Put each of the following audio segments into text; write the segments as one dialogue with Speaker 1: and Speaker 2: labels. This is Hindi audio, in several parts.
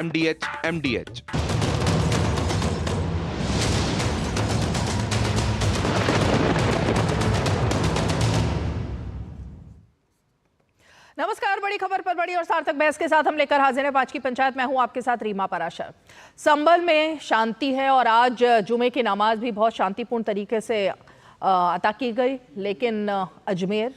Speaker 1: MDH।
Speaker 2: नमस्कार, बड़ी खबर पर बड़ी और सार्थक बहस के साथ हम लेकर हाजिर हैं आज की पंचायत। मैं हूं आपके साथ रीमा पराशर। संभल में शांति है और आज जुमे की नमाज भी बहुत शांतिपूर्ण तरीके से अता की गई, लेकिन अजमेर,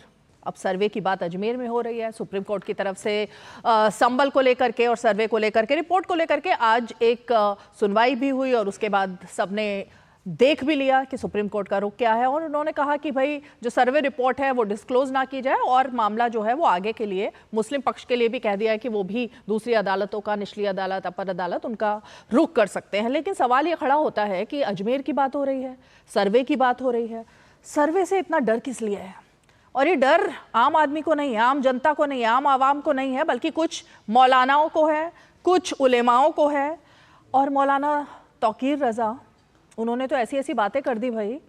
Speaker 2: अब सर्वे की बात अजमेर में हो रही है। सुप्रीम कोर्ट की तरफ से संभल को लेकर के और सर्वे को लेकर के, रिपोर्ट को लेकर के आज एक सुनवाई भी हुई और उसके बाद सबने देख भी लिया कि सुप्रीम कोर्ट का रुख क्या है। और उन्होंने कहा कि भाई जो सर्वे रिपोर्ट है वो डिस्क्लोज ना की जाए और मामला जो है वो आगे के लिए मुस्लिम पक्ष के लिए भी कह दिया है कि वो भी दूसरी अदालतों का, निचली अदालत, अपर अदालत, उनका रुख कर सकते हैं। लेकिन सवाल ये खड़ा होता है कि अजमेर की बात हो रही है, सर्वे की बात हो रही है, सर्वे से इतना डर किस लिए है? और ये डर आम आदमी को नहीं है, आम जनता को नहीं है, आम आवाम को नहीं है, बल्कि कुछ मौलानाओं को है, कुछ उलेमाओं को है। और मौलाना तौकीर रजा, उन्होंने तो ऐसी ऐसी बातें कर दी भाई,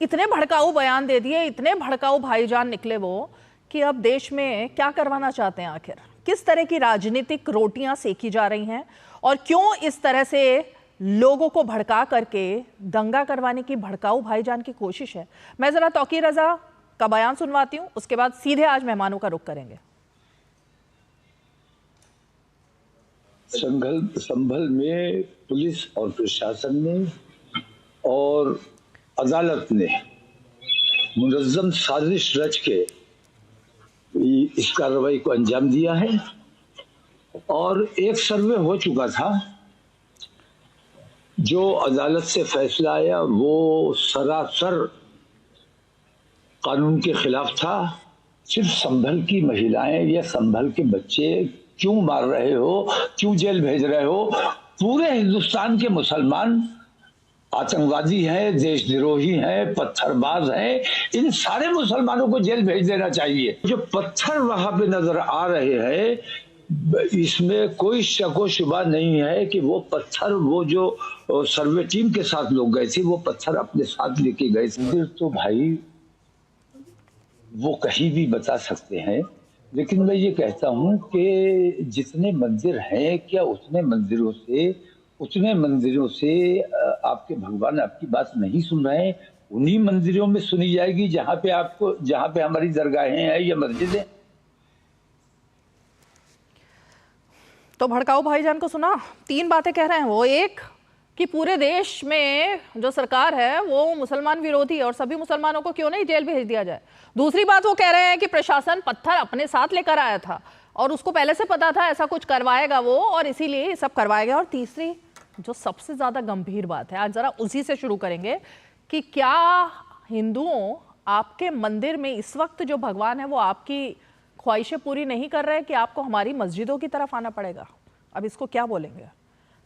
Speaker 2: इतने भड़काऊ बयान दे दिए, इतने भड़काऊ भाईजान निकले वो, कि अब देश में क्या करवाना चाहते हैं आखिर? किस तरह की राजनीतिक रोटियां सेकी जा रही हैं और क्यों इस तरह से लोगों को भड़का करके दंगा करवाने की भड़काऊ भाईजान की कोशिश है? मैं जरा तौकीर रजा का बयान सुनवाती हूं, उसके बाद सीधे आज मेहमानों का रुख करेंगे।
Speaker 3: संभल में पुलिस और प्रशासन ने और अदालत ने मुनज़्ज़म साजिश रच के इस कार्रवाई को अंजाम दिया है। और एक सर्वे हो चुका था, जो अदालत से फैसला आया वो सरासर कानून के खिलाफ था। सिर्फ संभल की महिलाएं या संभल के बच्चे क्यों मार रहे हो, क्यों जेल भेज रहे हो? पूरे हिंदुस्तान के मुसलमान आतंकवादी हैं, देशद्रोही हैं, पत्थरबाज हैं। इन सारे मुसलमानों को जेल भेज देना चाहिए। जो पत्थर वहां पे नजर आ रहे हैं, इसमें कोई शक व शुबा नहीं है कि वो पत्थर, वो जो सर्वे टीम के साथ लोग गए थे, वो पत्थर अपने साथ लेके गए थे। तो भाई वो कहीं भी बता सकते हैं, लेकिन मैं ये कहता हूं कि जितने मंदिर हैं, क्या उतने मंदिरों से आपके भगवान आपकी बात नहीं सुन रहे हैं? उन्हीं मंदिरों में सुनी जाएगी जहां पे हमारी दरगाहें हैं या मस्जिदें।
Speaker 2: तो भड़काऊ भाईजान को सुना, तीन बातें कह रहे हैं वो। एक कि पूरे देश में जो सरकार है वो मुसलमान विरोधी है और सभी मुसलमानों को क्यों नहीं जेल भेज दिया जाए। दूसरी बात वो कह रहे हैं कि प्रशासन पत्थर अपने साथ लेकर आया था और उसको पहले से पता था ऐसा कुछ करवाएगा वो, और इसीलिए ये सब करवाएगा। और तीसरी जो सबसे ज्यादा गंभीर बात है, आज जरा उसी से शुरू करेंगे कि क्या हिंदुओं, आपके मंदिर में इस वक्त जो भगवान है वो आपकी ख्वाहिशें पूरी नहीं कर रहे कि आपको हमारी मस्जिदों की तरफ आना पड़ेगा? अब इसको क्या बोलेंगे?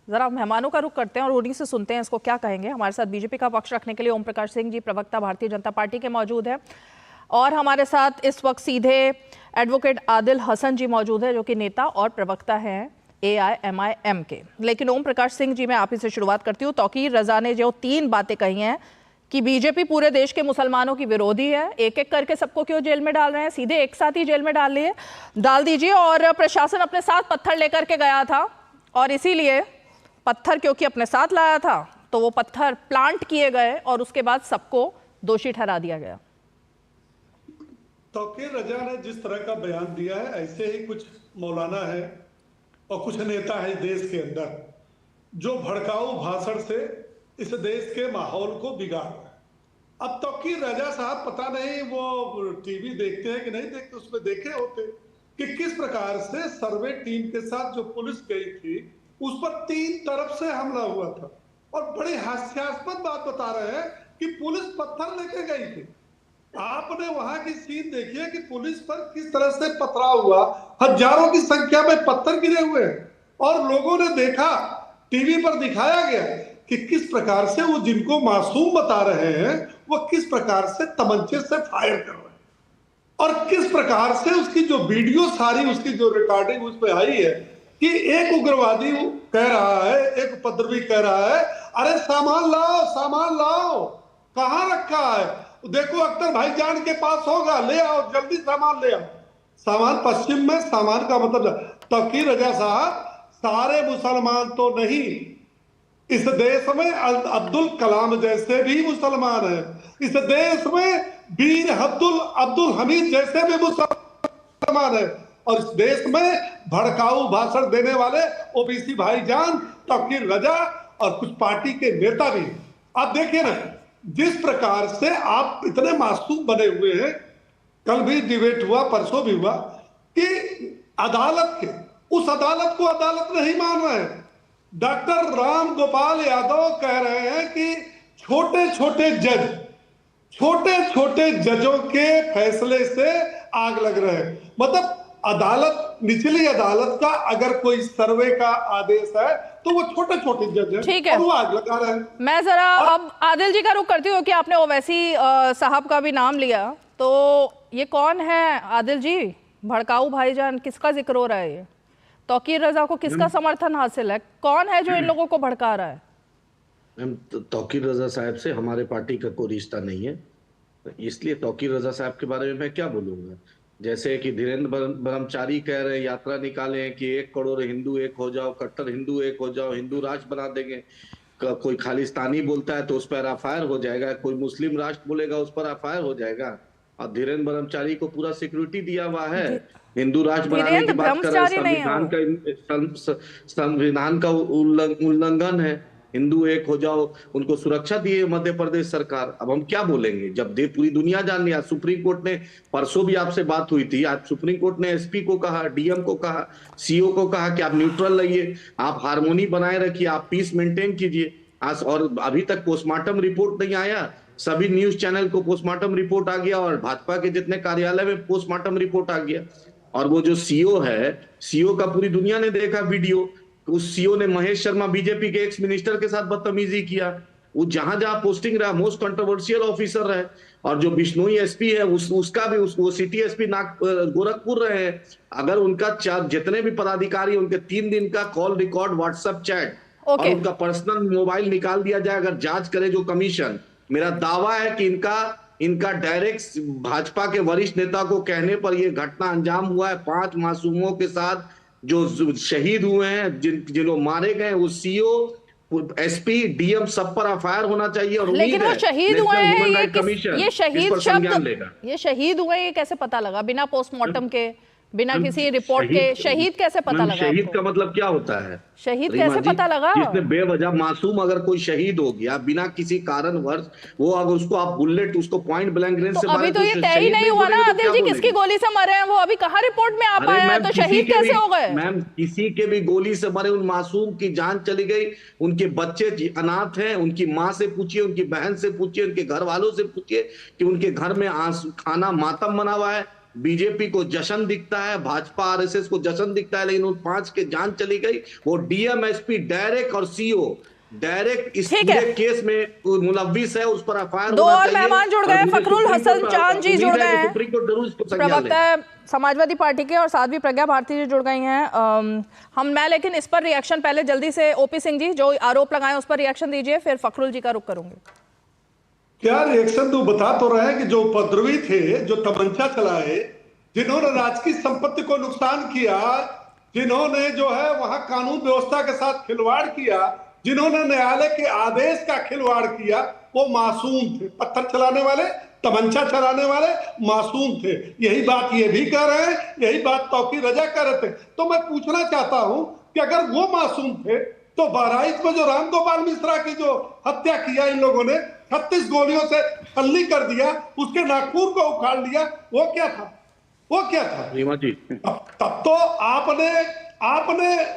Speaker 2: जरा मेहमानों का रुख करते हैं और उन्हीं से सुनते हैं इसको क्या कहेंगे। हमारे साथ बीजेपी का पक्ष रखने के लिए ओम प्रकाश सिंह जी, प्रवक्ता भारतीय जनता पार्टी के, मौजूद है। और हमारे साथ इस वक्त सीधे एडवोकेट आदिल हसन जी मौजूद है, जो कि नेता और प्रवक्ता हैं AIMIM के। लेकिन ओम प्रकाश सिंह जी, मैं आप ही से शुरुआत करती हूँ। तौकीर रजा ने जो तीन बातें कही हैं कि बीजेपी पूरे देश के मुसलमानों की विरोधी है, एक एक करके सबको क्यों जेल में डाल रहे हैं? सीधे एक साथ ही जेल में डाल दीजिए। और प्रशासन अपने साथ पत्थर लेकर के गया था और इसीलिए पत्थर क्योंकि अपने साथ लाया था तो वो पत्थर प्लांट किए गए और उसके बाद सबको दोषी ठहरा दिया गया।
Speaker 4: तौकीर रजा ने जिस तरह का बयान दिया है, ऐसे ही कुछ मौलाना है और कुछ नेता है देश के अंदर जो भड़काऊ भाषण से इस देश के माहौल को बिगाड़ रहे हैं। अब तौकीर रजा साहब, पता नहीं वो टीवी देखते हैं कि नहीं देखते, उसमें देखे होते कि किस प्रकार से सर्वे टीम के साथ जो पुलिस गई थी उस पर तीन तरफ से हमला हुआ था। और बड़ी हास्यास्पद बात बता रहे हैं कि पुलिस पत्थर लेके गई थी। आपने वहां की सीन देखिए कि पुलिस पर किस तरह से पथराव हुआ, हजारों की संख्या में पत्थर गिरे हुए हैं और लोगों ने देखा, टीवी पर दिखाया गया कि किस प्रकार से वो जिनको मासूम बता रहे हैं वो किस प्रकार से तमंचे से फायर कर रहे हैं और किस प्रकार से उसकी जो वीडियो सारी, उसकी जो रिकॉर्डिंग उस पर आई है कि एक उग्रवादी कह रहा है, एक उपद्रवी कह रहा है, अरे सामान लाओ, सामान लाओ, कहां रखा है? देखो अख्तर भाईजान के पास होगा, ले आओ, जल्दी सामान ले आओ। सामान पश्चिम में, सामान का मतलब तौकीर रजा साहब, सारे मुसलमान तो नहीं, इस देश में अब्दुल कलाम जैसे भी मुसलमान हैं, इस देश में वीर अब्दुल हमीद जैसे भी मुसलमान हैं, और इस देश में भड़काऊ भाषण देने वाले ओबीसी भाईजान, तौकीर रजा और कुछ पार्टी के नेता भी। आप देखिए ना, जिस प्रकार से आप इतने मासूम बने हुए हैं, कल भी डिबेट हुआ, परसों भी हुआ, कि उस अदालत को अदालत नहीं मान रहे हैं। डॉक्टर राम गोपाल यादव कह रहे हैं कि छोटे छोटे जजों के फैसले से आग लग रहे हैं। मतलब अदालत, निचली अदालत का अगर कोई सर्वे का आदेश है तो वो छोटे जज हैं,
Speaker 2: ठीक है,
Speaker 4: और वो आग लगा रहे हैं।
Speaker 2: मैं जरा अब आदिल जी का रुख करती हूँ कि आपने ओवैसी साहब का भी नाम लिया, तो ये कौन है आदिल जी? भड़काऊ भाईजान किसका जिक्र हो रहा है? ये तौकीर रजा को किसका समर्थन हासिल है? कौन है जो इन लोगों को भड़का रहा है?
Speaker 1: मैम, तौकीर रजा साहब से हमारे पार्टी का कोई रिश्ता नहीं है, इसलिए तौकीर रजा साहब के बारे में मैं क्या बोलूंगा। जैसे कि धीरेन्द्र ब्रह्मचारी कह रहे हैं, यात्रा निकाले हैं कि 1 करोड़ हिंदू एक हो जाओ, कट्टर हिंदू एक हो जाओ, हिंदू राष्ट्र बना देंगे। कोई खालिस्तानी बोलता है तो उस पर एफआईआर हो जाएगा, कोई मुस्लिम राष्ट्र बोलेगा उस पर एफआईआर हो जाएगा। और धीरेन्द्र ब्रह्मचारी को पूरा सिक्योरिटी दिया हुआ है। हिंदू राष्ट्र बनाने की बात कर रहे हैं, संविधान का उल्लंघन है। हिंदू एक हो जाओ, उनको सुरक्षा दिए मध्य प्रदेश सरकार। अब हम क्या बोलेंगे जब पूरी दुनिया जान लिया। सुप्रीम कोर्ट ने, परसों भी आपसे बात हुई थी, आज सुप्रीम कोर्ट ने एसपी को कहा, डीएम को कहा, सीओ को कहा कि आप न्यूट्रल रहिए, आप हार्मोनी बनाए रखिए, आप पीस मेंटेन कीजिए। आज और अभी तक पोस्टमार्टम रिपोर्ट नहीं आया, सभी न्यूज चैनल को पोस्टमार्टम रिपोर्ट आ गया और भाजपा के जितने कार्यालय में पोस्टमार्टम रिपोर्ट आ गया। और वो जो सीओ है, सीओ का पूरी दुनिया ने देखा वीडियो, उस सीओ ने महेश शर्मा बीजेपी के एक्स मिनिस्टर के साथ बदतमीजी किया। वो जहां जहां पोस्टिंग रहा मोस्ट कंट्रोवर्शियल ऑफिसर रहे। और जो बिश्नोई एसपी है उसका भी वो सिटी एसपी गोरखपुर रहे हैं। अगर उनका जितने भी पदाधिकारी, उनके 3 दिन का कॉल रिकॉर्ड, व्हाट्सएप चैट और उनका पर्सनल मोबाइल निकाल दिया जाए, अगर जांच करे जो कमीशन, मेरा दावा है कि इनका डायरेक्ट भाजपा के वरिष्ठ नेता को कहने पर यह घटना अंजाम हुआ है। 5 मासूमों के साथ जो शहीद हुए हैं, जिनको मारे गए, वो सीओ, एसपी, डीएम सब पर एफआईआर होना चाहिए। और
Speaker 2: लेकिन वो शहीद हुए हैं, ये शहीद शब्द,
Speaker 1: ये
Speaker 2: शहीद हुए, ये कैसे पता लगा बिना पोस्टमार्टम के, बिना किसी रिपोर्ट के? शहीद कैसे पता लगा?
Speaker 1: शहीद का मतलब क्या होता है?
Speaker 2: शहीद कैसे पता लगा?
Speaker 1: जिसने बेवजह मासूम अगर कोई शहीद हो गया बिना किसी कारणवश, वो अगर उसको आप बुलेट, उसको पॉइंट ब्लैंक रेंज से मारे,
Speaker 2: अभी तो ये तय ही नहीं हुआ ना आदिल जी, किसकी गोली से मरे हैं वो अभी कहाँ रिपोर्ट में आ पाया है, तो शहीद कैसे हो गए?
Speaker 1: मैम, किसी के भी गोली से मरे उन मासूम की जान चली गई, उनके बच्चे अनाथ हैं, उनकी माँ से पूछिए, उनकी बहन से पूछिए, उनके घर वालों से पूछिए कि उनके घर में खाना मातम बना हुआ है। बीजेपी को जश्न दिखता है, भाजपा आरएसएस को जश्न दिखता है, लेकिन उन 5 के जान चली गई। वो डीएम, एसपी डायरेक्ट और सीओ डायरेक्ट इस पूरे केस में मुलव्विस है, उस पर एफआईआर
Speaker 2: होना चाहिए। 2 और मेहमान जुड़ गए, फखरुल हसन चांद जी जुड़ गए हैं, प्रवक्ता समाजवादी पार्टी के, और साथ भी प्रज्ञा भारती जी जुड़ गई हैं। मैं लेकिन इस पर रिएक्शन पहले जल्दी से ओपी सिंह जी जो आरोप लगाए उस पर रिएक्शन दीजिए, फिर फखरुल जी का रुख करूंगी।
Speaker 4: क्या रिएक्शन तो बता तो रहे हैं कि जो उपद्रवी थे, जो तमंचा चलाए, जिन्होंने राजकीय संपत्ति को नुकसान किया, जिन्होंने जो है वहां कानून व्यवस्था के साथ खिलवाड़ किया, जिन्होंने न्यायालय के आदेश का खिलवाड़ किया, वो मासूम थे। पत्थर चलाने वाले, तमंचा चलाने वाले मासूम थे। यही बात ये भी कह रहे हैं, यही बात तौकीर रजा कह रहे थे। तो मैं पूछना चाहता हूं कि अगर वो मासूम थे तो बहराइच में जो रामगोपाल मिश्रा की जो हत्या किया इन लोगों ने, 36 गोलियों से खल्ली कर दिया, उसके नागपुर को उखाड़ लिया, वो क्या था? वो क्या था?
Speaker 1: रीमा जी,
Speaker 4: तब तो आपने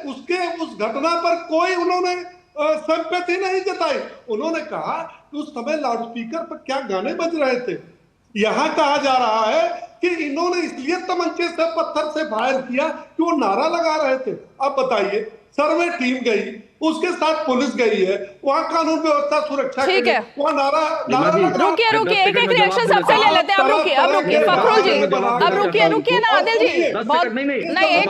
Speaker 4: उस घटना पर कोई उन्होंने संपत्ति नहीं जताई। उन्होंने कहा कि उस समय लाउडस्पीकर पर क्या गाने बज रहे थे। यहां कहा जा रहा है कि इन्होंने इसलिए तमंचे से, पत्थर से फायर किया कि वो नारा लगा रहे थे। अब बताइए, सर्वे टीम गई, उसके साथ पुलिस गई है, वहाँ कानून व्यवस्था सुरक्षा
Speaker 2: ठीक है,
Speaker 4: वहाँ नारा
Speaker 2: रुकिए एक रिएक्शन सबसे ले लेते हैं। अब रुकिए फखरुल जी, अब रुकिए ना आदिल जी, नहीं एक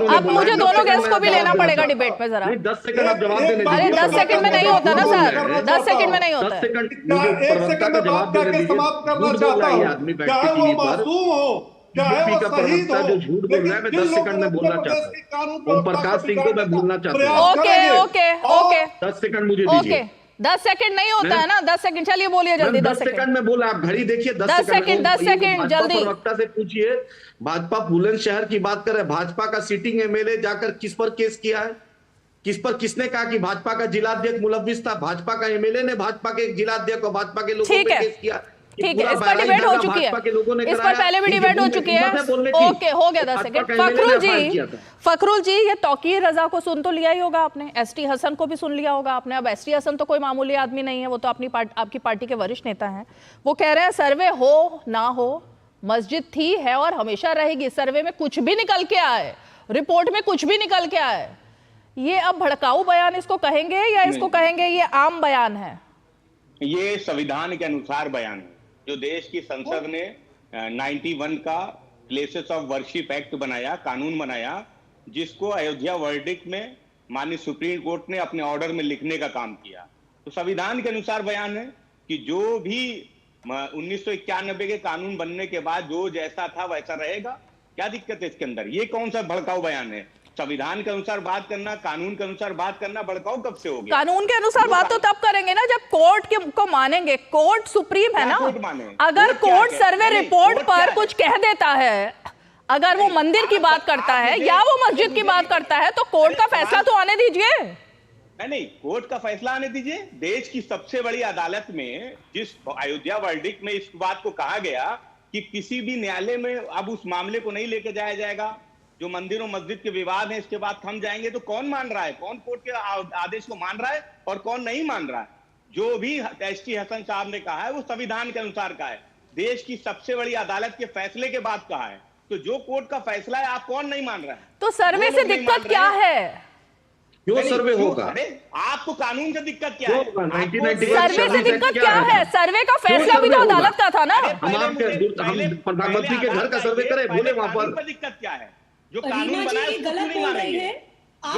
Speaker 2: अब मुझे दोनों गेस्ट को भी लेना पड़ेगा डिबेट में जरा।
Speaker 1: 10 सेकंड आप जवाब देने दीजिए।
Speaker 2: अरे 10 सेकंड में नहीं होता ना सर, 10 सेकंड में नहीं होता।
Speaker 4: 1 सेकंड बात करके समाप्त करना चाहता हूँ। चाहे वो मासूम हो, क्या है
Speaker 1: बीजेपी
Speaker 4: वो
Speaker 1: का
Speaker 4: शहीद
Speaker 1: प्रवक्ता
Speaker 4: हो,
Speaker 1: जो झूठ बोल रहा है, मैं
Speaker 4: लेकिन
Speaker 1: 10 सेकंड में बोलना चाहता हूँ। ओम प्रकाश सिंह को मैं बोलना चाहता हूँ।
Speaker 2: ओके ओके ओके
Speaker 1: 10 सेकंड मुझे
Speaker 2: ओके
Speaker 1: दीजिए।
Speaker 2: 10 सेकंड नहीं होता है ना, 10 सेकंड, चलिए बोलिए जल्दी। 10
Speaker 1: सेकंड में बोला, आप घड़ी देखिए। 10
Speaker 2: 10 सेकंड 10 सेकंड
Speaker 1: भाजपा
Speaker 2: जल्दी।
Speaker 1: प्रवक्ता से पूछिए, भाजपा बुलंदशहर की बात करे, भाजपा का सिटिंग एमएलए जाकर किस पर केस किया है, किस पर किसने कहा कि भाजपा का जिलाध्यक्ष मुलव्विस था? भाजपा का एमएलए ने भाजपा के जिलाध्यक्ष और भाजपा के लोगों पे केस किया।
Speaker 2: ठीक है, इस पर डिबेट हो चुकी है, इस पर पहले भी डिबेट हो चुकी है। ओके, हो गया 10 सेकंड। फखरुल जी, ये तौकीर रजा को सुन तो लिया ही होगा आपने, एसटी हसन को भी सुन लिया होगा आपने। अब एसटी हसन तो कोई मामूली आदमी नहीं है, वो तो आपकी पार्टी के वरिष्ठ नेता हैं। वो कह रहे हैं सर्वे हो ना हो, मस्जिद थी, है और हमेशा रहेगी। सर्वे में कुछ भी निकल के आए, रिपोर्ट में कुछ भी निकल के आए, ये अब भड़काऊ बयान इसको कहेंगे या इसको कहेंगे ये आम बयान है?
Speaker 5: ये संविधान के अनुसार बयान है जो देश की संसद ने 91 का प्लेसेस ऑफ वर्शिप एक्ट बनाया, कानून बनाया, जिसको अयोध्या वर्डिक्ट में माननीय सुप्रीम कोर्ट ने अपने ऑर्डर में लिखने का काम किया। तो संविधान के अनुसार बयान है कि जो भी 1991 के कानून बनने के बाद जो जैसा था वैसा रहेगा। क्या दिक्कत है इसके अंदर? ये कौन सा भड़काऊ बयान है? संविधान के अनुसार बात करना, कानून के अनुसार बात करना भड़काऊ कब से हो गया?
Speaker 2: कानून के अनुसार बात तो तब करेंगे ना जब कोर्ट को मानेंगे। कोर्ट सुप्रीम है ना। अगर कोर्ट सर्वे रिपोर्ट पर कुछ कह देता है, अगर वो मंदिर की बात करता है या वो मस्जिद की बात करता है, तो कोर्ट का फैसला तो आने दीजिए।
Speaker 5: नहीं, कोर्ट का फैसला आने दीजिए। देश की सबसे बड़ी अदालत में जिस अयोध्या वर्डिक्ट में इस बात को कहा गया कि किसी भी न्यायालय में अब उस मामले को नहीं लेके जाया जाएगा, जो मंदिर और मस्जिद के विवाद है इसके बाद थम जाएंगे। तो कौन मान रहा है, कौन कोर्ट के आदेश को मान रहा है और कौन नहीं मान रहा है? जो भी एसटी हसन साहब ने कहा है वो संविधान के अनुसार का है, देश की सबसे बड़ी अदालत के फैसले के बाद कहा है। तो जो कोर्ट का फैसला है आप कौन नहीं मान रहा है?
Speaker 2: तो सर्वे से दिक्कत क्या है?
Speaker 1: क्यों सर्वे होगा?
Speaker 5: अरे आपको कानून से दिक्कत क्या है?
Speaker 2: सर्वे से दिक्कत क्या है? सर्वे का फैसला भी तो अदालत का था ना।
Speaker 1: हम प्रधानमंत्री के घर का सर्वे करें, बोले वहां पर
Speaker 5: दिक्कत क्या है? जो कानून बनाया उसको क्यों नहीं मानेंगे?
Speaker 6: आप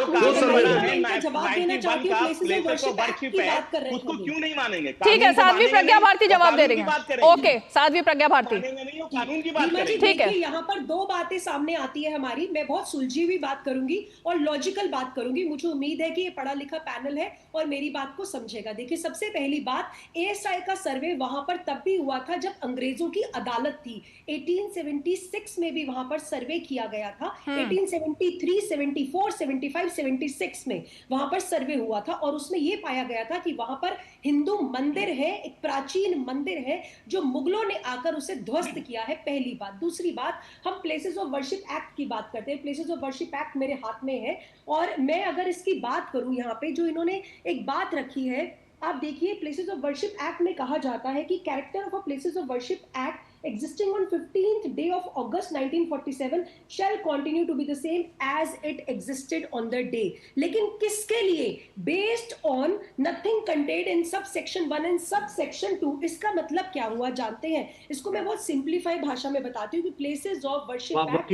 Speaker 6: जवाब देना चाहती हूँ, प्लेसेस ऑफ वर्शिप एक्ट की बात कर रहे हैं,
Speaker 5: उसको क्यों नहीं मानेंगे?
Speaker 2: ठीक है, साध्वी प्रज्ञा भारती जवाब दे रही है। ओके, साध्वी प्रज्ञा भारती,
Speaker 5: कानून की बात करेंगे।
Speaker 2: ठीक है।
Speaker 6: यहाँ पर दो बातें सामने आती है हमारी। मैं बहुत सुलझी हुई बात करूंगी और लॉजिकल बात करूंगी। मुझे उम्मीद है कि ये पढ़ा लिखा पैनल है और मेरी बात को समझेगा। देखिए, सबसे पहली बात, एएसआई का सर्वे वहां पर तब भी हुआ था जब अंग्रेजों की अदालत थी। 1876 में भी वहां पर सर्वे किया गया था। 1873, 74, 75, 76 में वहां पर सर्वे हुआ था और उसमें यह पाया गया था कि वहां पर हिंदू मंदिर है, एक प्राचीन मंदिर है जो मुगलों ने आकर उसे ध्वस्त किया है। पहली बात। दूसरी बात, हम प्लेसेस ऑफ वर्शिप एक्ट की बात करते हैं। प्लेसेस ऑफ वर्शिप एक्ट मेरे हाथ में है और मैं अगर इसकी बात करूं, यहाँ पे जो इन्होंने एक बात रखी है, आप देखिए, प्लेसेस ऑफ वर्शिप एक्ट में कहा जाता है कि character of a places of worship act existing on 15th day of August 1947 shall continue to be the same as it existed on the day. लेकिन किसके लिए? Based on nothing contained in subsection 1 and subsection 2. इसका मतलब क्या हुआ जानते हैं? इसको मैं बहुत सिंप्लीफाई भाषा में बताती हूँ कि प्लेसेस ऑफ वर्शिप एक्ट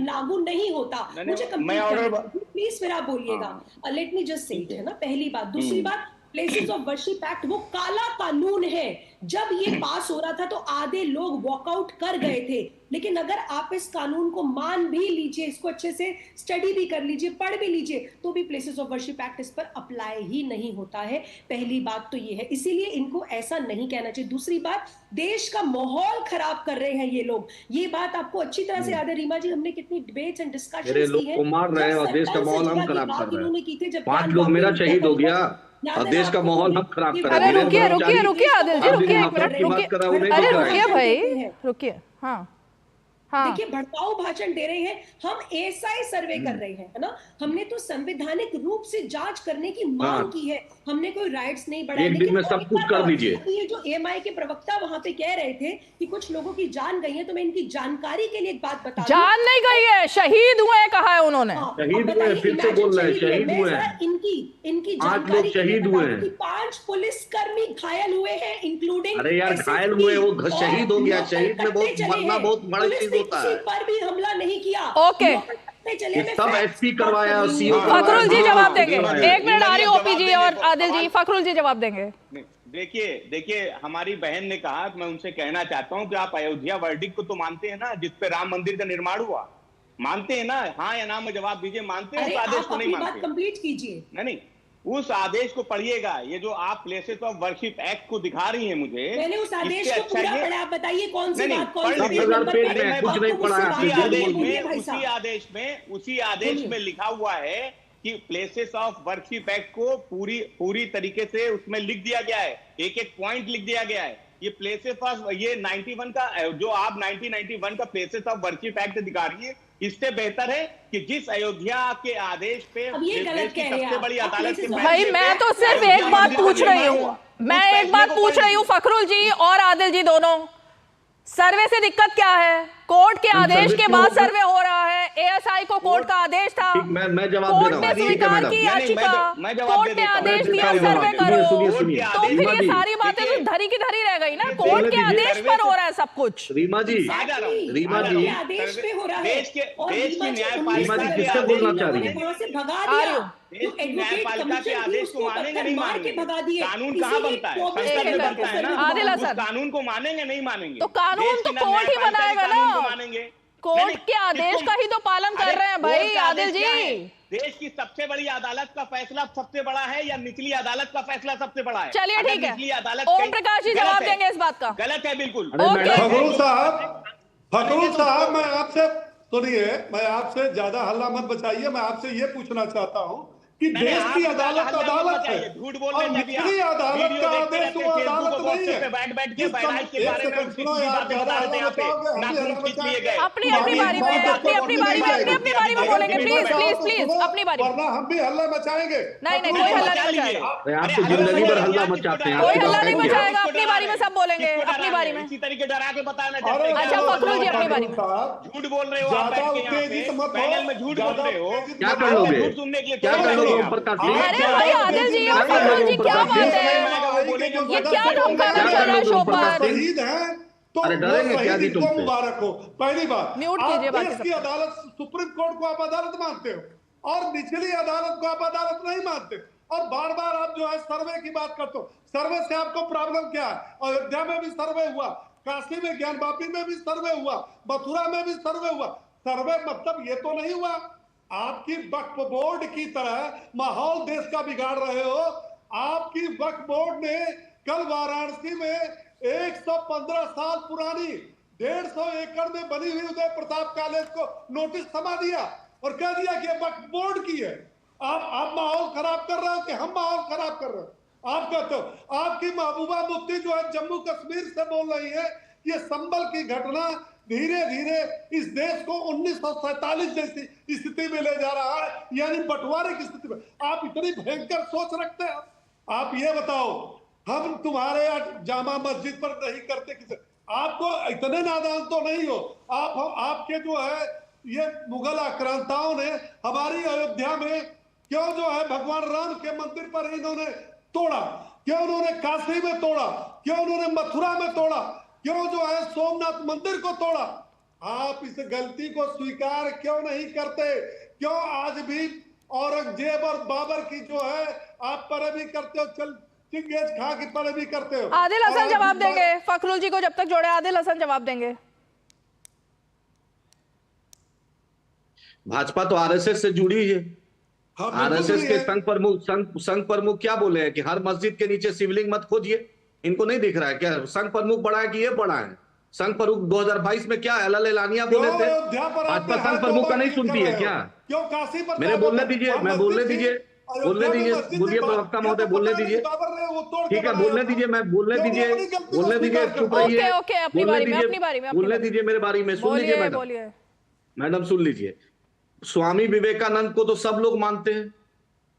Speaker 6: लागू नहीं होता। मुझे प्लीज फिर आप बोलिएगा। लेट मी जस्ट से है ना, पहली बात। दूसरी बात, प्लेसेस ऑफ वर्शिप एक्ट वो काला कानून है। जब ये पास हो रहा था तो आधे लोग वॉकआउट कर गए थे, लेकिन अगर आप इस कानून को मान भी लीजिए, इसको अच्छे से स्टडी भी कर लीजिए, पढ़ भी लीजिए, तो भी प्लेसेस ऑफ वर्शिप एक्ट इस पर अप्लाई ही नहीं होता है। पहली बात तो ये है, इसीलिए इनको ऐसा नहीं कहना चाहिए। दूसरी बात, देश का माहौल खराब कर रहे हैं ये लोग। ये बात आपको अच्छी तरह से याद है रीमा जी, हमने कितनी डिबेट्स एंड डिस्कशंस की है।
Speaker 1: मार रहे हैं और देश का माहौल हम खराब कर रहे हैं। 5 लोग मेरा शहीद हो गया और देश का माहौल हम खराब कर रहे हैं।
Speaker 2: रुकिए आदिल जी, रुकिए एक मिनट, अरे रुकिए भाई, रुकिए। हाँ,
Speaker 6: देखिए, भड़काऊ भाषण दे रहे हैं। हम एएसआई सर्वे कर रहे हैं, है ना। हमने तो संवैधानिक रूप से जांच करने की मांग की है, हमने कोई राइट्स नहीं बढ़ाए।
Speaker 1: एक दिन में सब कुछ कर दीजिए।
Speaker 6: ये जो एएमआई के प्रवक्ता वहां पे कह रहे थे कि कुछ लोगों की जान गई है, तो मैं इनकी जानकारी के लिए एक बात बता दूं।
Speaker 2: जान नहीं गई है, शहीद हुए कहा है उन्होंने।
Speaker 1: शहीद हुए, फिर से बोल रहे हैं शहीद हुए हैं।
Speaker 6: इनकी
Speaker 1: 8 लोग शहीद हुए हैं।
Speaker 6: 5 पुलिसकर्मी घायल हुए हैं, इंक्लूडिंग।
Speaker 1: अरे यार, घायल हुए, वो शहीद हो गया। शहीद में बहुत मरना बहुत बड़ा चीज होता है।
Speaker 6: पर भी हमला नहीं किया।
Speaker 2: ओके,
Speaker 6: चले
Speaker 1: सब एसपी करवाया और सीओ
Speaker 2: फखरुल जी जवाब देंगे,
Speaker 5: हाँ,
Speaker 2: एक मिनट आ रही
Speaker 5: जवाब
Speaker 2: ओपी जी
Speaker 5: देंगे,
Speaker 2: और आदिल जी, फखरुल जी जवाब देंगे।
Speaker 5: देखिए हमारी बहन ने कहा, मैं उनसे कहना चाहता हूं कि आप अयोध्या वर्डिक्ट को तो मानते हैं ना, जिस पे राम मंदिर का निर्माण हुआ, मानते हैं ना? हाँ या ना में जवाब दीजिए। मानते हैं उस आदेश को? नहीं मानते?
Speaker 6: कंप्लीट कीजिए।
Speaker 5: नहीं, उस आदेश को पढ़िएगा। ये जो आप प्लेसेस ऑफ वर्शिप एक्ट को दिखा रही हैं मुझे,
Speaker 6: मैंने उस आदेश को पूरा पढ़ा, आप बताइए कौन सी बात, कौन सी
Speaker 1: पेज में कुछ नहीं पढ़ा है।
Speaker 5: उसी आदेश में लिखा हुआ है कि प्लेसेस ऑफ वर्शिप एक्ट को पूरी तरीके से उसमें लिख दिया गया है, एक एक पॉइंट लिख दिया गया है। ये प्लेसेस ऑफ, ये 91 का जो आप 1991 का प्लेसेस ऑफ वर्शिप एक्ट दिखा रही है, इससे बेहतर है कि जिस अयोध्या के आदेश पे सबसे बड़ी अदालत के
Speaker 2: भाई मैं तो सिर्फ एक बात पूछ रही हूँ, मैं एक बात पूछ रही हूँ फखरुल जी और आदिल जी दोनों, सर्वे से दिक्कत क्या है? कोर्ट के आदेश के बाद सर्वे हो रहा है, एएसआई को कोर्ट का आदेश था,
Speaker 1: मैं जवाब दे
Speaker 2: कोर्ट
Speaker 1: रहा
Speaker 2: ने
Speaker 1: हूं।
Speaker 2: स्वीकार की याचिका, कोर्ट ने आदेश दिया सर्वे करो, तो फिर ये सारी बातें तो धरी की धरी रह गई ना, कोर्ट के आदेश पर हो रहा है सब कुछ।
Speaker 1: रीमा जी, रीमा जी,
Speaker 6: आदेश पे हो रहा है,
Speaker 5: देश की
Speaker 1: रीमा जी किससे बोलना चाह रही है?
Speaker 6: वहां से भगा दिया,
Speaker 5: न्यायपालिका के आदेश को मानेंगे नहीं मानेंगे? कानून कहाँ बनता है? संसद में बनता है ना। उस कानून को मानेंगे नहीं मानेंगे?
Speaker 2: तो कानून तो कोर्ट ही बनाएगा ना, कोर्ट के आदेश का ही तो पालन कर रहे हैं भाई आदिल जी।
Speaker 5: देश की सबसे बड़ी अदालत का फैसला सबसे बड़ा है या निचली अदालत का फैसला सबसे बड़ा है?
Speaker 2: चलिए ठीक है,
Speaker 5: निचली अदालत
Speaker 2: ओम प्रकाश जी जवाब देंगे इस बात का।
Speaker 5: गलत है बिल्कुल।
Speaker 4: फखरुल साहब मैं आपसे सुनिए, मैं आपसे ज्यादा हल्ला मत बचाइए। मैं आपसे ये पूछना चाहता हूँ कि देश की अदालत अदालत है,
Speaker 5: झूठ
Speaker 4: और निचली अदालत का आदेश वो अदालत नहीं है।
Speaker 2: अपनी अपनी बारी में, अपनी बारी में बोलेंगे, प्लीज प्लीज प्लीज अपनी बारी में,
Speaker 4: वरना हम भी हल्ला मचाएंगे।
Speaker 2: नहीं कोई हल्ला नहीं मचाएगा,
Speaker 1: आप तो जिंदगी भर हल्ला मचाते हैं,
Speaker 2: कोई हल्ला नहीं मचाएगा, अपनी बारी में सब बोलेंगे, अपनी बारी में।
Speaker 5: इसी तरीके डरा के बताना चाहते हैं।
Speaker 2: अच्छा फखरुल जी अपनी बारी में।
Speaker 5: झूठ बोल रहे हो आप, पैनल में झूठ बोल रहे हो,
Speaker 1: क्या कर लोगे?
Speaker 5: झूठ सुनने के लिए
Speaker 1: क्या कर लोगे?
Speaker 2: अरे भाई आदिल जी और फखरुल जी क्या बात है, ये क्या धमकाना चल रहा है शो पर?
Speaker 4: शहीद हैं तो
Speaker 1: अरे डरेंगे क्या जी तुमसे?
Speaker 4: मुबारक हो। पहली बात,
Speaker 2: म्यूट कीजिए बाकी
Speaker 4: देश की अदालत, सुप्रीम कोर्ट को आप अदालत मानते हो और निचली अदालत को आप अदालत नहीं मानते, और बार बार आप जो है सर्वे की बात करते हो। सर्वे से आपको प्रॉब्लम क्या है? अयोध्या में भी सर्वे हुआ, काशी में ज्ञानवापी में भी सर्वे हुआ, मथुरा में भी सर्वे हुआ। सर्वे मतलब ये तो नहीं हुआ आपकी वक्फ बोर्ड की तरह माहौल देश का बिगाड़ रहे हो। आपकी वक्फ बोर्ड ने कल वाराणसी में 115 साल पुरानी 150 एकड़ में बनी हुई उदय प्रताप कॉलेज को नोटिस थमा दिया और कह दिया कि वक्फ बोर्ड की है। आप माहौल खराब कर रहे हो कि हम माहौल खराब कर रहे हो? आप कहते हो आपकी महबूबा मुफ्ती जो है जम्मू कश्मीर से बोल रही है ये संभल की घटना धीरे धीरे इस देश को 1947 जैसी स्थिति में ले जा रहा है, यानी बंटवारे की स्थिति में। आप इतनी भयंकर सोच रखते हैं? आप ये बताओ, हम तुम्हारे जामा मस्जिद पर नहीं करते किसे? आपको इतने नादान तो नहीं हो आपके जो है ये मुगल आक्रांताओं ने हमारी अयोध्या में क्यों जो है भगवान राम के मंदिर पर इन्होंने तोड़ा, क्यों उन्होंने काशी में तोड़ा, क्यों उन्होंने मथुरा में तोड़ा, क्यों जो है सोमनाथ मंदिर को तोड़ा? आप इस गलती को स्वीकार क्यों नहीं करते? क्यों आज भी औरंगजेब और बाबर की जो है आप पैरवी करते हो, चिंगेज खां की पैरवी करते हो?
Speaker 2: आदिल हसन जवाब देंगे, फखरुल जी को जब तक जोड़े आदिल हसन जवाब देंगे।
Speaker 1: भाजपा तो आरएसएस से जुड़ी है। आरएसएस के संघ प्रमुख क्या बोले हैं कि हर मस्जिद के नीचे शिवलिंग मत खोजिए। इनको नहीं दिख रहा है क्या संघ प्रमुख बड़ा है कि ये बड़ा है? संघ प्रमुख 2022 में क्या एलानिया बोले थे? भाजपा संघ प्रमुख का नहीं सुनती है क्या? मेरे बोलने दीजिए, मैं बोलने दीजिए, बोलिए प्रवक्ता महोदय, बोलने दीजिए। ठीक है, बोलने दीजिए, मैं बोलने दीजिए, चुप रहिए, बोलने दीजिए मेरे बारे में। सुन लीजिए मैडम सुन लीजिए। स्वामी विवेकानंद को तो सब लोग मानते हैं,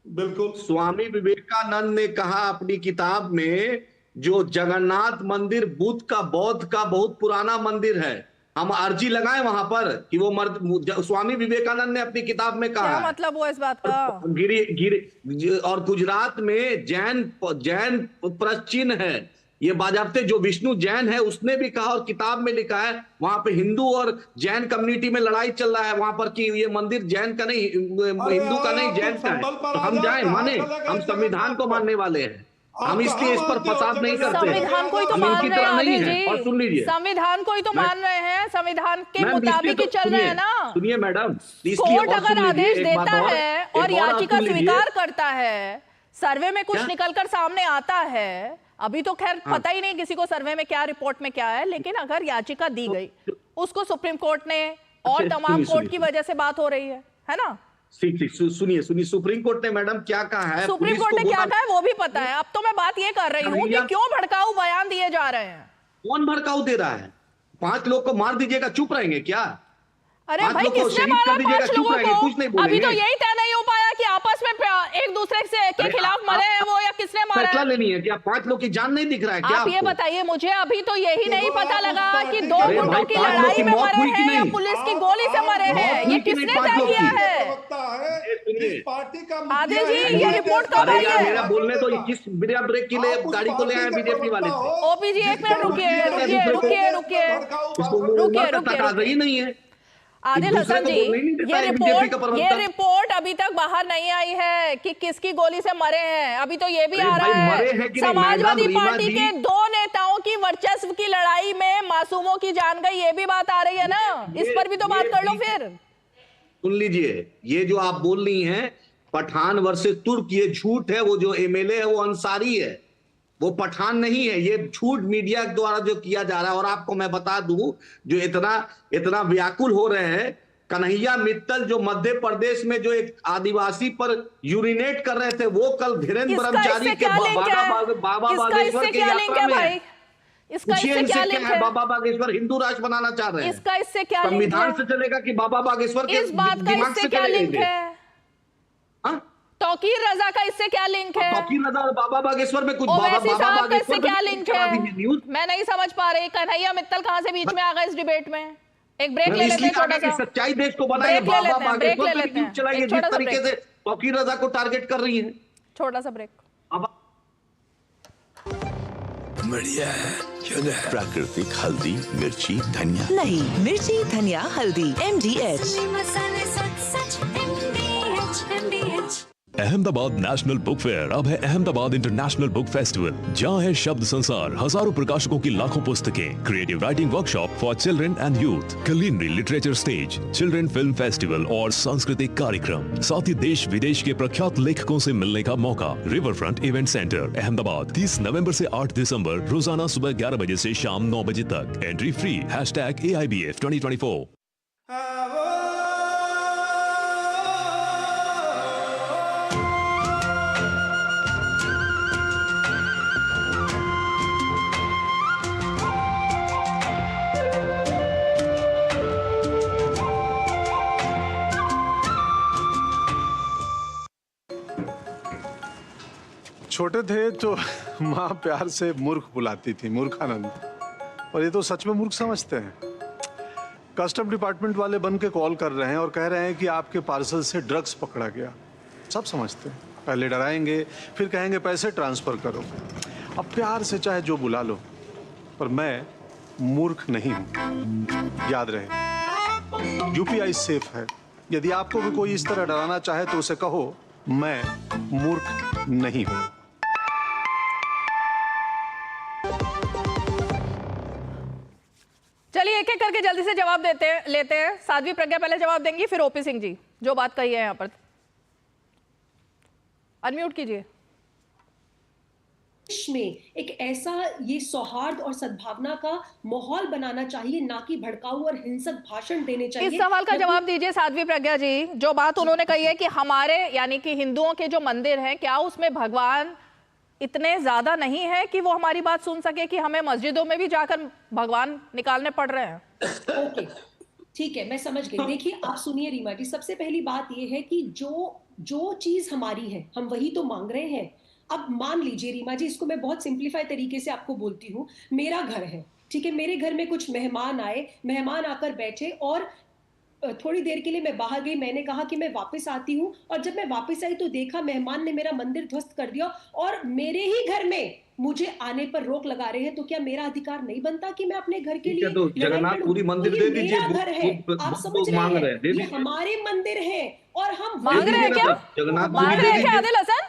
Speaker 4: बिल्कुल।
Speaker 1: स्वामी विवेकानंद ने कहा अपनी किताब में, जो जगन्नाथ मंदिर बुद्ध का, बौद्ध का बहुत पुराना मंदिर है, हम अर्जी लगाएं वहां पर कि वो स्वामी विवेकानंद ने अपनी किताब में कहा।
Speaker 2: क्या मतलब हुआ इस बात का?
Speaker 1: और गुजरात में जैन प्रचिन्ह है, ये बाजाबते जो विष्णु जैन है उसने भी कहा और किताब में लिखा है, वहां पे हिंदू और जैन कम्युनिटी में लड़ाई चल रहा है वहां पर कि ये मंदिर जैन का नहीं, हिंदू का नहीं, जैन का है। तो हम जाए माने, हम संविधान को मानने वाले हैं, हम इसलिए इस पर फसाद नहीं करते।
Speaker 2: संविधान को ही तो
Speaker 1: हम
Speaker 2: मान
Speaker 1: इनकी
Speaker 2: रहे हैं
Speaker 1: तरह नहीं
Speaker 2: आदिल
Speaker 1: है। और
Speaker 2: जी,
Speaker 1: सुन लीजिए,
Speaker 2: संविधान को ही तो मान रहे हैं, संविधान के
Speaker 1: मैम,
Speaker 2: मुताबिक ही चल रहे हैं ना।
Speaker 1: सुनिए मैडम,
Speaker 2: कोर्ट अगर आदेश देता है और याचिका
Speaker 1: स्वीकार
Speaker 2: स्वीकार करता है, सर्वे में कुछ निकलकर सामने आता है, अभी तो खैर पता ही नहीं किसी को सर्वे में क्या, रिपोर्ट में क्या है, लेकिन अगर याचिका दी गई, उसको सुप्रीम कोर्ट ने और तमाम कोर्ट की वजह से बात हो रही है ना।
Speaker 1: सुनिए, सुप्रीम कोर्ट ने मैडम क्या कहा है,
Speaker 2: सुप्रीम कोर्ट ने क्या कहा है वो भी पता है। अब तो मैं बात ये कर रही हूँ कि क्यों भड़काऊ बयान दिए जा रहे हैं।
Speaker 1: कौन भड़काऊ दे रहा है? 5 लोग को मार दीजिएगा, चुप रहेंगे क्या?
Speaker 2: अरे भाई, किसने मारा 5 लोगों को? अभी तो यही तय नहीं हो पाया कि आपस में एक दूसरे के खिलाफ मरे हैं वो या किसने मारा है।
Speaker 1: फैसला लेनी है क्या? 5 लोग की जान नहीं दिख रहा है क्या?
Speaker 2: आप ये बताइए मुझे, अभी तो यही नहीं पता लगा कि 2 गुटों की लड़ाई में मरे हैं या पुलिस की गोली से मरे हैं, ये किसने तय किया है? आदिल जी, ये रिपोर्ट कब आई है?
Speaker 1: मेरा बोलने तो, किस बिना ब्रेक के लिए गाड़ी को ले आए बीजेपी वाले?
Speaker 2: ओपी जी, एक मिनट रुकिए।
Speaker 1: नहीं है
Speaker 2: आदिल हसन जी, ये रिपोर्ट अभी तक बाहर नहीं आई है कि किसकी गोली से मरे हैं। अभी तो ये भी आ रहा है समाजवादी पार्टी के 2 नेताओं की वर्चस्व की लड़ाई में मासूमों की जान गई, ये भी बात आ रही है ना। इस पर भी तो बात कर लो फिर।
Speaker 1: सुन लीजिए, ये जो आप बोल रही हैं पठान वर्सेस तुर्क, ये झूठ है। वो जो एमएलए है वो अंसारी है, वो पठान नहीं है। ये झूठ मीडिया द्वारा जो किया जा रहा है। और आपको मैं बता दूं, जो इतना व्याकुल हो रहे हैं, कन्हैया मित्तल जो मध्य प्रदेश में जो एक आदिवासी पर यूरिनेट कर रहे थे, वो कल धीरेन्द्र ब्रह्मचारी के बाबा बागेश्वर की यात्रा में है।
Speaker 2: इससे क्या लिंक है?
Speaker 1: बाबा बागेश्वर हिंदू राष्ट्र बनाना चाह रहे हैं।
Speaker 2: इसका इससे क्या लिंक है?
Speaker 1: संविधान से चलेगा कि बाबा बागेश्वर के
Speaker 2: इस बात का इससे क्या लिंक है? तौकीर रजा का इससे क्या लिंक है?
Speaker 1: तौकीर रजा और बाबा बागेश्वर में कुछ
Speaker 2: ओवैसी साहब का इससे क्या लिंक है? मैं नहीं समझ पा रही। कन्हैया मित्तल कहां से बीच में आ गए इस डिबेट में? एक ब्रेक ले लेते हैं छोटा सा।
Speaker 1: सच्चाई देश को बनाए, बाबा बागेश्वर पे क्यों चलाइए जिस तरीके से तौकीर रजा को टारगेट कर रही है।
Speaker 2: छोटा सा ब्रेक।
Speaker 7: बढ़िया है, क्यों है? प्राकृतिक हल्दी, मिर्ची, धनिया
Speaker 8: नहीं, मिर्ची धनिया हल्दी MDH।
Speaker 9: Ahmedabad national book fair अब है अहमदाबाद इंटरनेशनल बुक फेस्टिवल, जहां है शब्द संसार, हजारों प्रकाशकों की लाखों पुस्तकें, creative writing workshop for children and youth, culinary literature stage, children film festival और सांस्कृतिक कार्यक्रम, साथ ही देश विदेश के प्रख्यात लेखकों से मिलने का मौका। River front event centre Ahmedabad, 30 नवंबर से 8 दिसंबर, रोजाना सुबह 11 बजे से शाम 9 बजे तक। Entry free. #AIBF 2024।
Speaker 10: छोटे थे तो माँ प्यार से मूर्ख बुलाती थी, मूर्खानंद। और ये तो सच में मूर्ख समझते हैं। कस्टम डिपार्टमेंट वाले बन के कॉल कर रहे हैं और कह रहे हैं कि आपके पार्सल से ड्रग्स पकड़ा गया। सब समझते हैं, पहले डराएंगे फिर कहेंगे पैसे ट्रांसफर करो। अब प्यार से चाहे जो बुला लो, पर मैं मूर्ख नहीं हूं, याद रहे। UPI सेफ है। यदि आपको भी कोई इस तरह डराना चाहे तो उसे कहो मैं मूर्ख नहीं हूं।
Speaker 2: चलिए एक एक करके जल्दी से जवाब लेते हैं। साध्वी प्रज्ञा पहले जवाब देंगी, फिर ओपी सिंह जी जो बात कही है यहाँ पर। अनम्यूट कीजिए।
Speaker 6: में एक ऐसा ये सौहार्द और सद्भावना का माहौल बनाना चाहिए, ना कि भड़काऊ और हिंसक भाषण देने चाहिए।
Speaker 2: इस सवाल का जवाब दीजिए साध्वी प्रज्ञा जी। जो बात उन्होंने कही है कि हमारे यानी कि हिंदुओं के जो मंदिर हैं, क्या उसमें भगवान इतने ज्यादा नहीं है कि वो हमारी बात सुन सके कि हमें मस्जिदों में भी जाकर भगवान निकालने पड़ रहे हैं?
Speaker 6: ओके, ठीक है, मैं समझ गई। देखिए आप सुनिए रीमा जी, सबसे पहली बात ये है कि जो चीज हमारी है हम वही तो मांग रहे हैं। अब मान लीजिए रीमा जी, इसको मैं बहुत सिंप्लीफाई तरीके से आपको बोलती हूँ। मेरा घर है, ठीक है, मेरे घर में कुछ मेहमान आए, मेहमान आकर बैठे और थोड़ी देर के लिए मैं बाहर गई। मैंने कहा कि मैं वापस आती हूँ, और जब मैं वापस आई तो देखा मेहमान ने मेरा मंदिर ध्वस्त कर दिया और मेरे ही घर में मुझे आने पर रोक लगा रहे हैं, तो क्या मेरा अधिकार नहीं बनता कि मैं अपने घर के लिए
Speaker 1: तो जगन्नाथपुरी मंदिर दे दीजिए,
Speaker 6: मेरा घर है, आप समझ रहे हैं, ये हमारे मंदिर है और हम
Speaker 2: मांग रहे हैं क्या? मांग रहे हैं क्या आदिल हसन?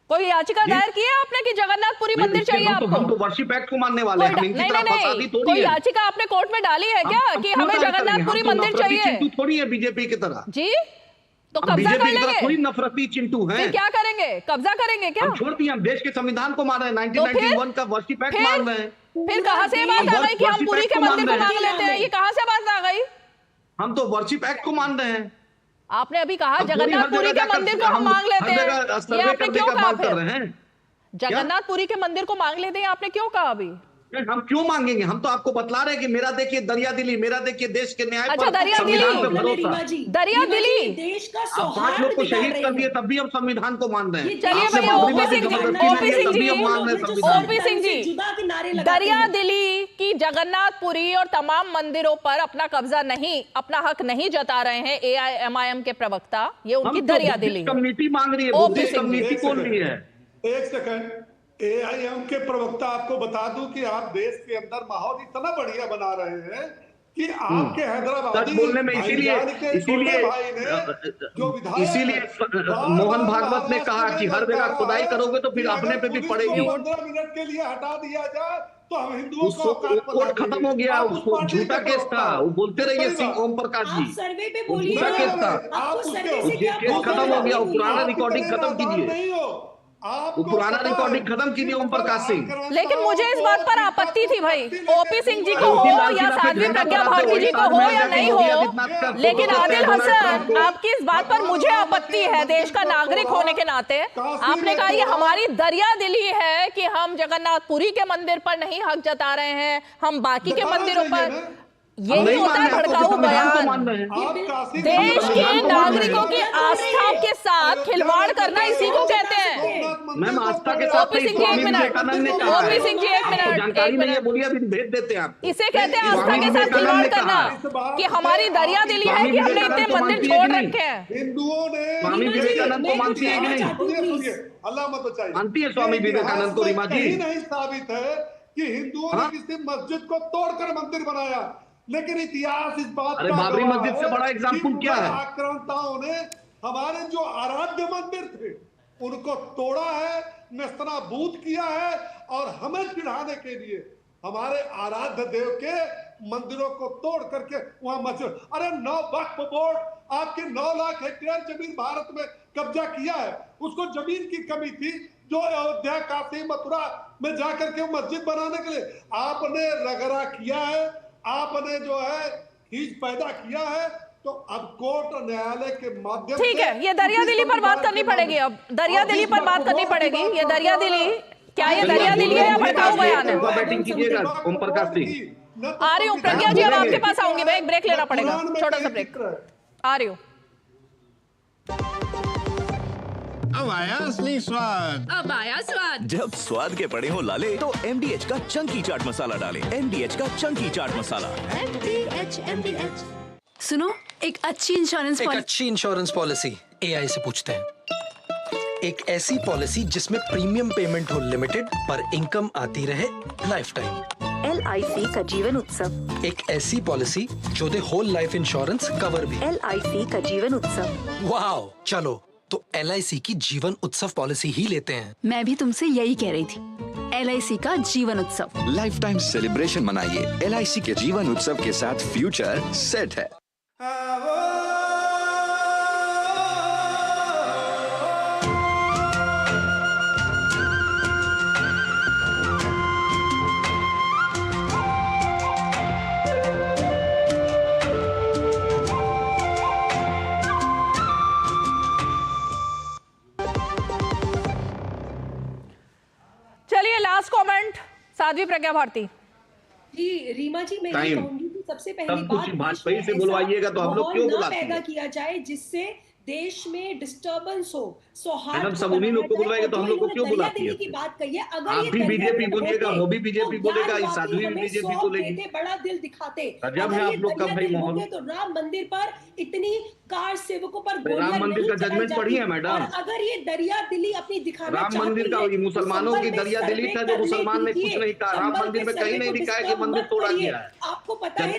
Speaker 2: कोई याचिका दायर की है आपने कि जगन्नाथपुरी मंदिर चाहिए आपको?
Speaker 1: हम तो वर्शिप एक्ट को मानने वाले हैं,
Speaker 2: नहीं नहीं, कोई याचिका आपने कोर्ट में डाली है क्या कि हमें जगन्नाथपुरी मंदिर चाहिए?
Speaker 1: थोड़ी है बीजेपी की तरह
Speaker 2: जी, तो कब्जा कर लेंगे?
Speaker 1: थोड़ी नफरती चिंटू हैं।
Speaker 2: फिर क्या करेंगे? कब्जा करेंगे क्या?
Speaker 1: हम छोड़ दिए, हम देश के संविधान को मान रहे हैं, 1991 का वर्शिप एक्ट मान रहे हैं।
Speaker 2: फिर कहां से बात आ गई कि हम पुरी के मंदिर को मांग लेते हैं? ये कहां से बात आ गई?
Speaker 1: हम तो वर्शिप एक्ट को मान रहे हैं।
Speaker 2: आपने अभी कहा जगन्नाथपुरी के मंदिर को हम मांग लेते हैं, ये आपने क्यों कहा? फिर जगन्नाथपुरी के मंदिर को मांग लेते हैं, आपने क्यों कहा अभी?
Speaker 1: हम क्यों मांगेंगे? हम तो आपको बतला रहे हैं कि मेरा देखिए दरिया दिली, मेरा देखिए देश के न्याय
Speaker 2: अच्छा,
Speaker 1: पर,
Speaker 2: दरिया दिली, दरिया दिली,
Speaker 6: देश का
Speaker 1: 5 लोग को शहीद कर दिए, तब भी हम संविधान को मान रहे हैं।
Speaker 2: चलिए भैया, ओपी सिंह जी, दरिया दिली की जगन्नाथपुरी और तमाम मंदिरों पर अपना कब्जा नहीं, अपना हक नहीं जता रहे हैं AIMIM के प्रवक्ता, ये उनकी दरिया दिली
Speaker 1: कम्युनिटी मांग रही है। बुद्धिस्ट कम्युनिटी कौन रही है?
Speaker 4: एक सेकंड, AIM के प्रवक्ता आपको बता दूं कि आप देश के अंदर माहौल इतना बढ़िया बना रहे हैं कि आपके हैदराबाद
Speaker 1: बोलने में इसीलिए मोहन भागवत ने कहा कि हर जगह खुदाई करोगे तो फिर अपने पे भी पड़ेगी।
Speaker 4: 15 मिनट के लिए हटा दिया जाए तो हम हिंदुओं को
Speaker 1: कोर्ट खत्म हो गया, उसको झूठा केस था, वो बोलते रहिए सिंह ओम प्रकाश जी,
Speaker 6: सर्वे पे बोलिए,
Speaker 1: झूठा केस था, केस खत्म हो गया, वो पुराना रिकॉर्डिंग खत्म कीजिए, वो पुराना रिकॉर्डिंग खत्म कीजिए ओम प्रकाश सिंह।
Speaker 2: लेकिन मुझे इस बात पर आपत्ति थी भाई, ओपी सिंह जी को हो या साध्वी प्रज्ञा भारती जी को हो या नहीं हो, लेकिन आदिल हसन आपकी इस बात पर मुझे आपत्ति है देश का नागरिक होने के नाते। आपने कहा ये हमारी दरिया दिली है कि हम जगन्नाथपुरी के मंदिर पर नहीं हक जता रहे हैं, हम बाकी के मंदिरों पर, यही होता है भड़काऊ बयान। देश के नागरिकों की आस्था के साथ खिलवाड़ करना इसी को कहते हैं।
Speaker 1: मैम आस्था के साथ
Speaker 2: ओपी सिंह जी एक मिनट, ओपी सिंह जी एक मिनट,
Speaker 1: जानकारी नहीं है, बोलिए अभी भेज देते हैं आप।
Speaker 2: इसे कहते हैं आस्था के साथ खिलवाड़ करना, कि हमारी दरिया दिली है कि हमने इतने मंदिर छोड़ रखे हैं।
Speaker 4: हिंदुओं ने
Speaker 1: स्वामी विवेकानंद को मानती है कि नहीं?
Speaker 4: अल्लाह मत बचाइए,
Speaker 1: मानती है स्वामी विवेकानंद को रीमा जी?
Speaker 4: नहीं साबित है कि हिंदुओं ने किसी मस्जिद को तोड़कर मंदिर बनाया, लेकिन इतिहास इस बात
Speaker 1: अरे बाबरी मस्जिद से बड़ा एग्जाम्पल क्या है?
Speaker 4: आक्रांताओं ने हमारे जो आराध्य मंदिर थे उनको तोड़ा है, नेस्तनाबूद किया है, और हमें चिढ़ाने के लिए हमारे आराध्य देव के मंदिरों को तोड़ करके वहां मस्जिद, अरे 9 वक्फ बोर्ड आपके 9 लाख हेक्टेयर जमीन भारत में कब्जा किया है, उसको जमीन की कमी थी जो अयोध्या, काशी, मथुरा में जाकर के मस्जिद बनाने के लिए आपने रगड़ा किया है, आपने जो है खींच पैदा किया है, तो अब कोर्ट और न्यायालय के माध्यम से
Speaker 2: ठीक है, ये दरिया दिली पर बात करनी पड़ेगी, अब दरिया दिली पर बात करनी पड़ेगी। ये दरिया दिली, क्या ये दरिया दिली है या भड़काऊ बयान है?
Speaker 1: बैटिंग कीजिएगा ओम प्रकाश सिंह।
Speaker 2: आ रही हूँ प्रज्ञा जी, अब आपके पास आऊंगी मैं, एक ब्रेक लेना पड़ेगा, छोटा सा ब्रेक, आ रही हूँ।
Speaker 11: अब आया असली स्वाद,
Speaker 8: अब आया स्वाद।
Speaker 7: जब स्वाद के पड़े हो लाले तो MDH का चंकी चाट मसाला डालें। MDH का चंकी चाट मसाला।
Speaker 8: MDH। सुनो, एक अच्छी इंश्योरेंस
Speaker 12: पॉलिसी AI से पूछते हैं। एक ऐसी पॉलिसी जिसमें प्रीमियम पेमेंट हो लिमिटेड पर इनकम आती रहे लाइफ टाइम।
Speaker 8: LIC का जीवन उत्सव।
Speaker 12: एक ऐसी पॉलिसी जो दे होल लाइफ इंश्योरेंस कवर भी।
Speaker 8: LIC का जीवन उत्सव।
Speaker 12: वाओ, चलो तो LIC की जीवन उत्सव पॉलिसी ही लेते हैं।
Speaker 8: मैं भी तुमसे यही कह रही थी, LIC का जीवन उत्सव।
Speaker 13: लाइफ टाइम सेलिब्रेशन मनाइए LIC के जीवन उत्सव के साथ, फ्यूचर सेट है।
Speaker 2: चलिए लास्ट कमेंट साध्वी प्रज्ञा भारती
Speaker 6: जी। रीमा जी, मैं ये कहूंगी कि सबसे पहली बात,
Speaker 1: भाजपा से बुलवाइएगा तो हम लोग क्यों बुलाते हैं?
Speaker 6: पैदा किया जाए जिससे देश में डिस्टर्बेंस हो, सौहार्द
Speaker 1: सब उन्हीं लोग को बुलवाएंगे तो हम लोग को क्यों बुलाती है?
Speaker 6: की बात कही है, अगर
Speaker 1: आप भी बीजेपी बोलिएगा, वो भी बीजेपी बोलेगा, इस साध्वी भी बीजेपी बोलेगी।
Speaker 6: बड़ा दिल दिखाते,
Speaker 1: जब है आप लोग का भाई माहौल,
Speaker 6: तो राम मंदिर पर इतनी कार सेवकों पर
Speaker 1: राम मंदिर का जजमेंट पढ़ी है मैडम।
Speaker 6: अगर ये दरिया दिली अपनी दिखाना
Speaker 1: राम मंदिर का मुसलमानों की दरिया दिली था, जो मुसलमान ने कुछ नहीं कहा। राम मंदिर में कहीं नहीं दिखा है कि मंदिर तोड़ा गया है।
Speaker 6: आपको पता है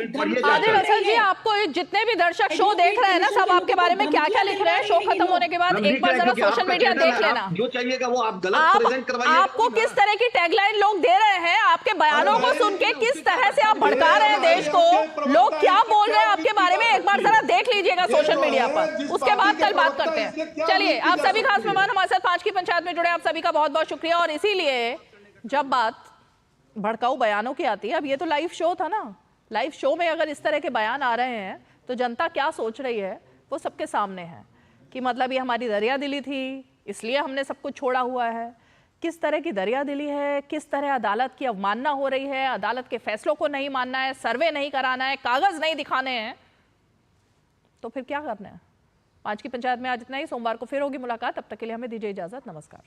Speaker 2: आदिल हसन जी, आपको जितने भी दर्शक शो देख रहे हैं ना, सब आपके बारे में क्या क्या लिख रहे हैं, शो खत्म होने के बाद एक बार जरा सोशल मीडिया देख लेना।
Speaker 1: जो चाहिएगा वो आप गलत प्रेजेंट करवाइए।
Speaker 2: आपको किस तरह की टैगलाइन लोग दे रहे हैं, आपके बयानों को सुन के किस तरह से आप भड़का रहे हैं देश को, लोग क्या बोल रहे हैं आपके बारे में, एक बार जरा देख लीजिएगा सोशल मीडिया पर, उसके बाद कल बात करते हैं। चलिए, आप सभी खास मेहमान हमारे साथ 5 की पंचायत में जुड़े, आप सभी का बहुत बहुत शुक्रिया। और इसीलिए जब बात भड़काऊ बयानों की आती है, अब ये तो लाइव शो था ना, लाइव शो में अगर इस तरह के बयान आ रहे हैं तो जनता क्या सोच रही है वो सबके सामने है कि मतलब ये हमारी दरिया दिली थी इसलिए हमने सब कुछ छोड़ा हुआ है। किस तरह की दरिया दिली है, किस तरह अदालत की अवमानना हो रही है, अदालत के फैसलों को नहीं मानना है, सर्वे नहीं कराना है, कागज नहीं दिखाने हैं, तो फिर क्या करना है। 5 की पंचायत में आज इतना ही। सोमवार को फिर होगी मुलाकात, तब तक के लिए हमें दीजिए इजाजत। नमस्कार।